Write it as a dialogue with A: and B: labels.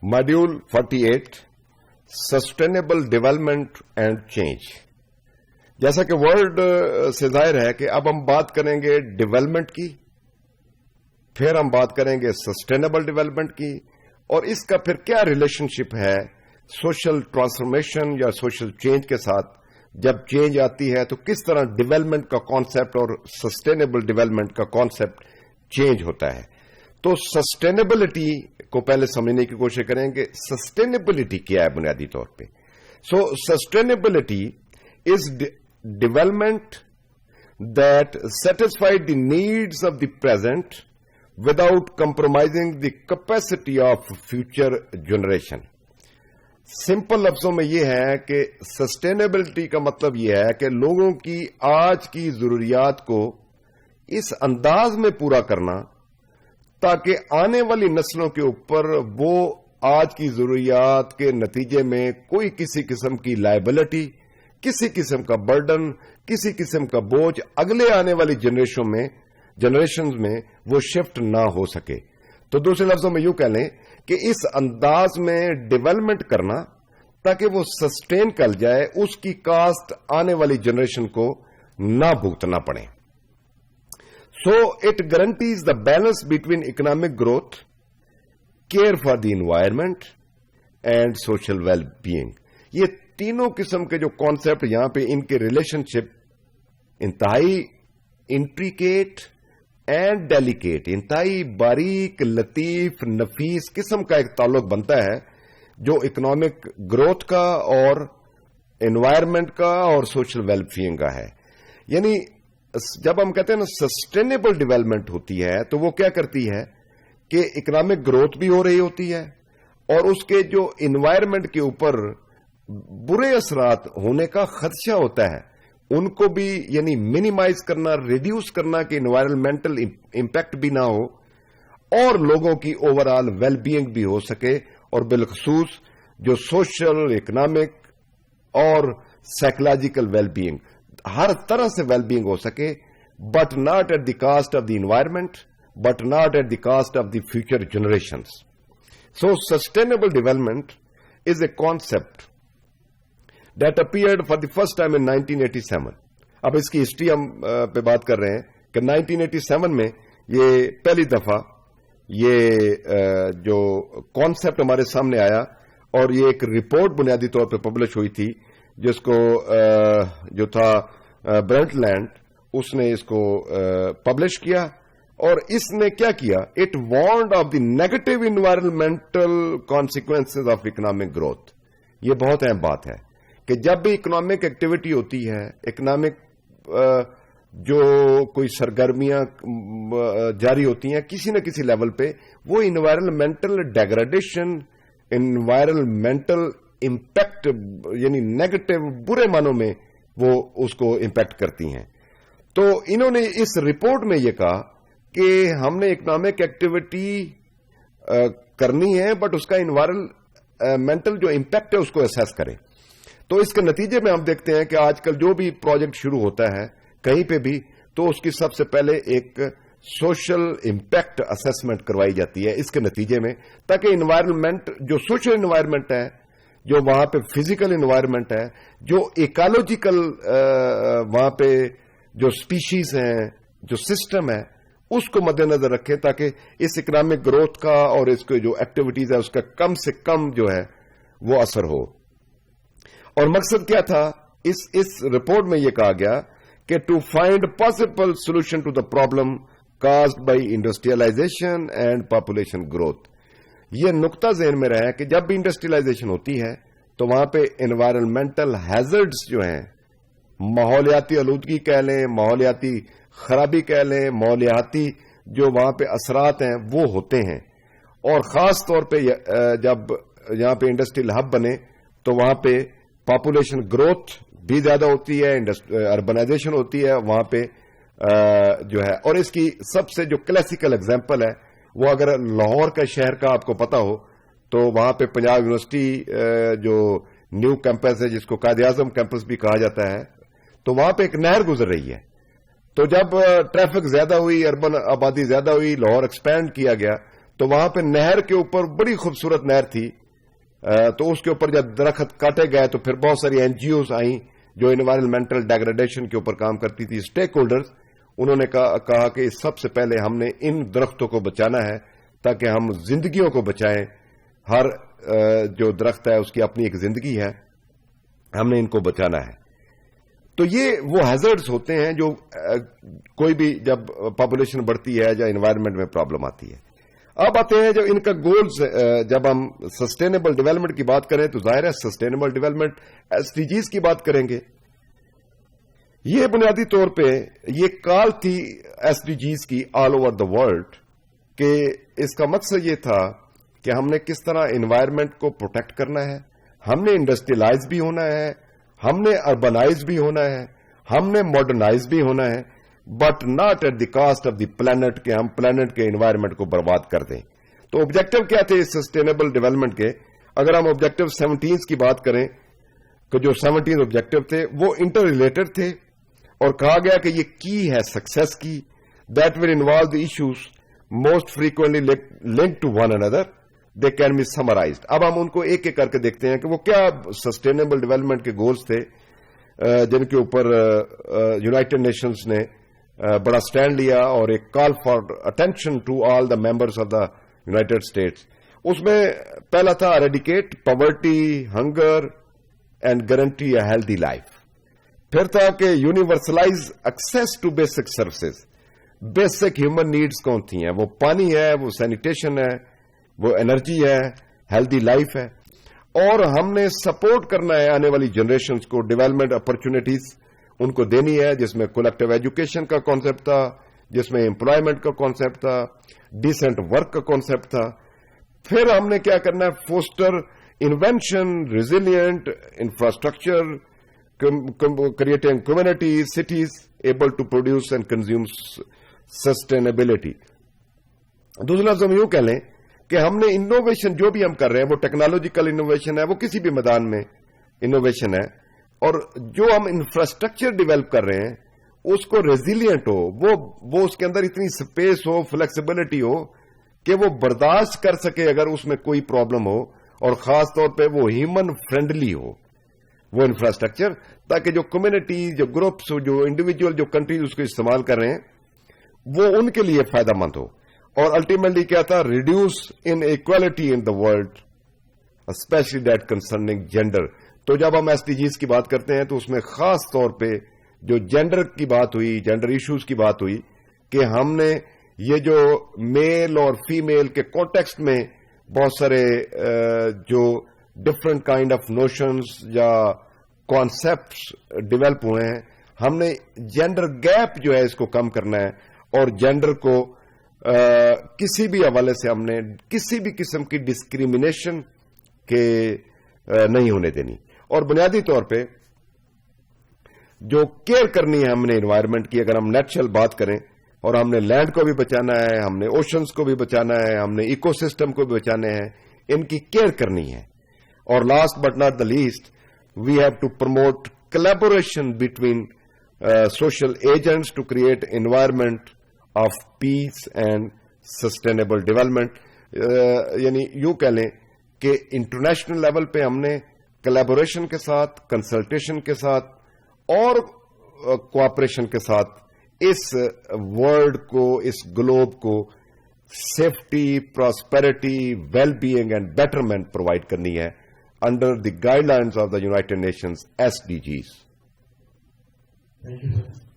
A: Module 48 sustainable development and change. جیسا کہ word سے ظاہر ہے کہ اب ہم بات کریں گے ڈیولپمنٹ کی, پھر ہم بات کریں گے سسٹینیبل ڈیولپمنٹ کی, اور اس کا پھر کیا ریلیشن شپ ہے سوشل ٹرانسفارمیشن یا سوشل چینج کے ساتھ. جب چینج آتی ہے تو کس طرح ڈیولپمنٹ کا کانسیپٹ اور سسٹینیبل ڈیولپمنٹ کا کانسیپٹ چینج ہوتا ہے. تو سسٹینیبلٹی کو پہلے سمجھنے کی کوشش کریں گے. سسٹینیبلٹی کیا ہے بنیادی طور پہ؟ So sustainability is development that satisfy the needs of the present without compromising the capacity of future generation. Simple لفظوں میں یہ ہے کہ سسٹینیبلٹی کا مطلب یہ ہے کہ لوگوں کی آج کی ضروریات کو اس انداز میں پورا کرنا تاکہ آنے والی نسلوں کے اوپر وہ آج کی ضروریات کے نتیجے میں کوئی کسی قسم کی لائبلٹی, کسی قسم کا برڈن, کسی قسم کا بوجھ اگلے آنے والی جنریشنز میں وہ شفٹ نہ ہو سکے. تو دوسرے لفظوں میں یوں کہہ لیں کہ اس انداز میں ڈیولپمنٹ کرنا تاکہ وہ سسٹین کر جائے, اس کی کاسٹ آنے والی جنریشن کو نہ بھگتنا پڑے. So it guarantees the balance between economic growth, care for the environment and social well being. یہ تینوں قسم کے جو کانسیپٹ یہاں پہ ان کے ریلیشن شپ انتہائی انٹریکیٹ اینڈ ڈیلیکیٹ, انتہائی باریک, لطیف, نفیس قسم کا ایک تعلق بنتا ہے جو اکنامک گروتھ کا اور انوائرمنٹ کا اور سوشل ویلفیئر کا ہے. یعنی جب ہم کہتے ہیں نا سسٹینیبل ڈیولپمنٹ ہوتی ہے تو وہ کیا کرتی ہے کہ اکنامک گروتھ بھی ہو رہی ہوتی ہے اور اس کے جو انوائرمنٹ کے اوپر برے اثرات ہونے کا خدشہ ہوتا ہے ان کو بھی یعنی منیمائز کرنا, ریڈیوس کرنا کہ انوائرمنٹل امپیکٹ بھی نہ ہو اور لوگوں کی اوور آل ویل بیئنگ بھی ہو سکے, اور بالخصوص جو سوشل, اکنامک اور سائیکولوجیکل ویل بیئنگ ہر طرح سے ویل بیئنگ ہو سکے, but not at the cost of the environment, but not at the cost of the future generations. So sustainable development is a concept that appeared for the first time in 1987. اب اس کی history ہم پہ بات کر رہے ہیں کہ 1987 میں یہ پہلی دفعہ یہ جو کانسیپٹ ہمارے سامنے آیا, اور یہ ایک رپورٹ بنیادی طور پہ پبلش ہوئی تھی جس کو جو تھا برنٹ لینڈ, اس نے اس کو پبلش کیا, اور اس نے کیا کیا, it وارنڈ of the negative environmental consequences of economic growth. یہ بہت اہم بات ہے کہ جب بھی اکنامک ایکٹیویٹی ہوتی ہے, اکنامک جو کوئی سرگرمیاں جاری ہوتی ہیں کسی نہ کسی لیول پہ, وہ انوائرمنٹل ڈیگریڈیشن, انوائرمنٹل امپیکٹ یعنی نیگیٹو برے معنوں میں وہ اس کو امپیکٹ کرتی ہیں. تو انہوں نے اس رپورٹ میں یہ کہا کہ ہم نے اکنامک ایکٹیویٹی کرنی ہے بٹ اس کا انوائرمنٹل جو امپیکٹ ہے اس کو اسیس کریں. تو اس کے نتیجے میں ہم دیکھتے ہیں کہ آج کل جو بھی پروجیکٹ شروع ہوتا ہے کہیں پہ بھی, تو اس کی سب سے پہلے ایک سوشل امپیکٹ اسسمنٹ کروائی جاتی ہے اس کے نتیجے میں, تاکہ انوائرمنٹ جو سوشل انوائرمنٹ ہے, جو وہاں پہ فزیکل انوائرمنٹ ہے, جو ایکالوجیکل وہاں پہ جو سپیشیز ہیں, جو سسٹم ہے, اس کو مد نظر رکھے تاکہ اس اکنامک گروتھ کا اور اس کے جو ایکٹیویٹیز ہے اس کا کم سے کم جو ہے وہ اثر ہو. اور مقصد کیا تھا اس رپورٹ میں یہ کہا گیا کہ to find possible solution to the problem caused by industrialisation and population growth. یہ نقطہ ذہن میں رہا کہ جب بھی انڈسٹریلائزیشن ہوتی ہے تو وہاں پہ انوائرمنٹل ہیزرڈز جو ہیں, ماحولیاتی آلودگی کہہ لیں, ماحولیاتی خرابی کہہ لیں, ماحولیاتی جو وہاں پہ اثرات ہیں وہ ہوتے ہیں. اور خاص طور پہ جب یہاں پہ انڈسٹریل ہب بنے تو وہاں پہ پاپولیشن گروتھ بھی زیادہ ہوتی ہے, اربنائزیشن ہوتی ہے وہاں پہ جو ہے. اور اس کی سب سے جو کلاسیکل اگزامپل ہے وہ اگر لاہور کا شہر کا آپ کو پتا ہو تو وہاں پہ پنجاب یونیورسٹی جو نیو کیمپس ہے جس کو قائد اعظم کیمپس بھی کہا جاتا ہے, تو وہاں پہ ایک نہر گزر رہی ہے. تو جب ٹریفک زیادہ ہوئی, اربن آبادی زیادہ ہوئی, لاہور ایکسپینڈ کیا گیا, تو وہاں پہ نہر کے اوپر بڑی خوبصورت نہر تھی، تو اس کے اوپر جب درخت کاٹے گئے تو پھر بہت ساری این جی اوز آئیں جو انوائرمنٹل ڈیگریڈیشن کے اوپر کام کرتی تھی، اسٹیک ہولڈرز، انہوں نے کہا کہ سب سے پہلے ہم نے ان درختوں کو بچانا ہے تاکہ ہم زندگیوں کو بچائیں. ہر جو درخت ہے اس کی اپنی ایک زندگی ہے، ہم نے ان کو بچانا ہے. تو یہ وہ ہیزرڈز ہوتے ہیں جو کوئی بھی جب پاپولیشن بڑھتی ہے یا انوائرمنٹ میں پرابلم آتی ہے. اب آتے ہیں جو ان کا گولز، جب ہم سسٹینیبل ڈیولپمنٹ کی بات کریں تو ظاہر ہے sustainable development S D Gs کی بات کریں گے. یہ بنیادی طور پہ یہ کال تھی ایس ڈی جیز کی آل اوور دا ورلڈ، کہ اس کا مقصد یہ تھا کہ ہم نے کس طرح انوائرمنٹ کو پروٹیکٹ کرنا ہے، ہم نے انڈسٹریلائز بھی ہونا ہے، ہم نے اربنائز بھی ہونا ہے، ہم نے ماڈرنائز بھی ہونا ہے، but not at the cost of the planet, کہ ہم پلانٹ کے انوائرمنٹ کو برباد کر دیں. تو آبجیکٹو کیا تھے سسٹینیبل ڈیولپمنٹ کے؟ اگر ہم آبجیکٹو 17 کی بات کریں کہ جو 17 آبجیکٹو تھے وہ انٹر ریلیٹڈ تھے، اور کہا گیا کہ یہ کی ہے سکسیس کی، that will involve the issues most frequently linked to one another, they can be summarised. اب ہم ان کو ایک ایک کر کے دیکھتے ہیں کہ وہ کیا سسٹینیبل ڈیولپمنٹ کے گولز تھے جن کے اوپر یونائٹڈ نیشنز نے بڑا سٹینڈ لیا اور ایک call for attention to all the members of the United States. اس میں پہلا تھا eradicate poverty, hunger and guarantee a healthy life. پھر تھا کہ universalize access to basic services. Basic human needs کون تھی ہیں؟ وہ پانی ہے، وہ سینیٹیشن ہے، وہ انرجی ہے، ہیلدی لائف ہے. اور ہم نے سپورٹ کرنا ہے آنے والی جنریشنز کو، ڈیولپمنٹ اپرچونٹیز ان کو دینی ہے، جس میں کولیکٹیو ایجوکیشن کا کانسیپٹ تھا، جس میں امپلائمنٹ کا کانسیپٹ تھا، ڈیسنٹ ورک کا کانسیپٹ تھا. پھر ہم نے کیا کرنا ہے؟ Foster invention, resilient infrastructure, creating communities, cities able to produce and consume sustainability. دوسرا لفظ ہم یوں کہہ لیں کہ ہم نے انوویشن جو بھی ہم کر رہے ہیں وہ ٹیکنالوجیکل انوویشن ہے، وہ کسی بھی میدان میں انوویشن ہے، اور جو ہم انفراسٹرکچر ڈیولپ کر رہے ہیں اس کو ریزیلینٹ ہو، وہ اس کے اندر اتنی اسپیس ہو، فلیکسیبلٹی ہو کہ وہ برداشت کر سکے اگر اس میں کوئی پرابلم ہو، اور خاص طور پہ وہ ہیومن فرینڈلی ہو وہ انفراسٹرکچر، تاکہ جو کمیونٹی، جو گروپس، جو انڈیویجول، جو کنٹریز اس کو استعمال کر رہے ہیں وہ ان کے لیے فائدہ مند ہو. اور الٹیمیٹلی کیا تھا؟ Reduce inequality in the world especially that concerning gender. تو جب ہم ایس ڈی جیز کی بات کرتے ہیں تو اس میں خاص طور پہ جو جینڈر کی بات ہوئی، جینڈر ایشوز کی بات ہوئی، کہ ہم نے یہ جو میل اور فیمیل کے کانٹیکسٹ میں بہت سارے جو ڈفرنٹ کائنڈ آف نوشنز یا کانسیپٹس ڈیولپ ہوئے ہیں، ہم نے جینڈر گیپ جو ہے اس کو کم کرنا ہے، اور جینڈر کو کسی بھی حوالے سے ہم نے کسی بھی قسم کی ڈسکریمنیشن کے نہیں ہونے دینی. اور بنیادی طور پہ جو کیئر کرنی ہے ہم نے انوائرمنٹ کی، اگر ہم نیچرل بات کریں، اور ہم نے لینڈ کو بھی بچانا ہے، ہم نے اوشنز کو بھی بچانا ہے، ہم نے ایکو سسٹم کو بھی بچانے ہیں، ان کی کیئر کرنی ہے. اور last but not the least, we have to promote collaboration between social agents to create environment of peace and sustainable development. یعنی یوں کہہ لیں کہ انٹرنیشنل لیول پہ ہم نے کلیبوریشن کے ساتھ، کنسلٹیشن کے ساتھ اور کوآپریشن کے ساتھ اس ورلڈ کو، اس گلوب کو safety, prosperity, well being and betterment provide کرنی ہے under the guidelines of the United Nations SDGs.
B: Thank you.